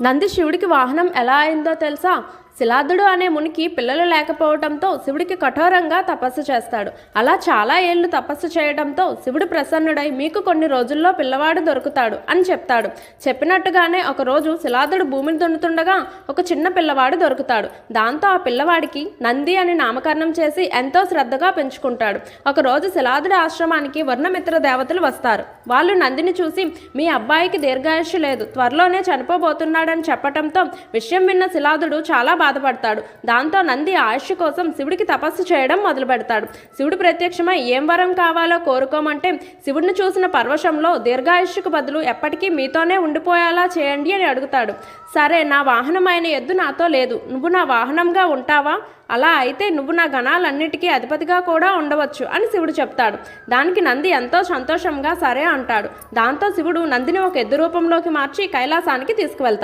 నంది శివుడికి వాహనం ఎలా అయిందో తెలుసా? శిలాదుడు అనే మునికి పిల్లలు లేకపోవడంతో శివుడికి కఠోరంగా తపస్సు చేస్తాడు. అలా చాలా ఏళ్లు తపస్సు చేయడంతో శివుడు ప్రసన్నుడై మీకు కొన్ని రోజుల్లో పిల్లవాడు దొరుకుతాడు అని చెప్తాడు. చెప్పినట్టుగానే ఒకరోజు శిలాదుడు భూమిని దున్నుతుండగా ఒక చిన్న పిల్లవాడు దొరుకుతాడు. దాంతో ఆ పిల్లవాడికి నంది అని నామకరణం చేసి ఎంతో శ్రద్ధగా పెంచుకుంటాడు. ఒకరోజు శిలాదుడి ఆశ్రమానికి వర్ణమిత్ర దేవతలు వస్తారు. వాళ్ళు నందిని చూసి మీ అబ్బాయికి దీర్ఘాయుష్యు లేదు, త్వరలోనే చనిపోబోతున్నాడని చెప్పడంతో విషయం విన్న శిలాదుడు చాలా బాధపడతాడు. దాంతో నంది ఆయుష్ కోసం శివుడికి తపస్సు చేయడం మొదలు పెడతాడు. శివుడు ప్రత్యక్షమై ఏం వరం కావాలో కోరుకోమంటే శివుడిని చూసిన పరవశంలో దీర్ఘాయుష్కు బదులు ఎప్పటికీ మీతోనే ఉండిపోయేలా చేయండి అని అడుగుతాడు. సరే, నా వాహనమైన ఎద్దు నాతో లేదు, నువ్వు నా వాహనంగా ఉంటావా? అలా అయితే నువ్వు నా గణాలన్నిటికీ అధిపతిగా కూడా ఉండవచ్చు అని శివుడు చెప్తాడు. దానికి నంది ఎంతో సంతోషంగా సరే అంటాడు. దాంతో శివుడు నందిని ఒక ఎద్దు రూపంలోకి మార్చి కైలాసానికి తీసుకువెళ్తాడు.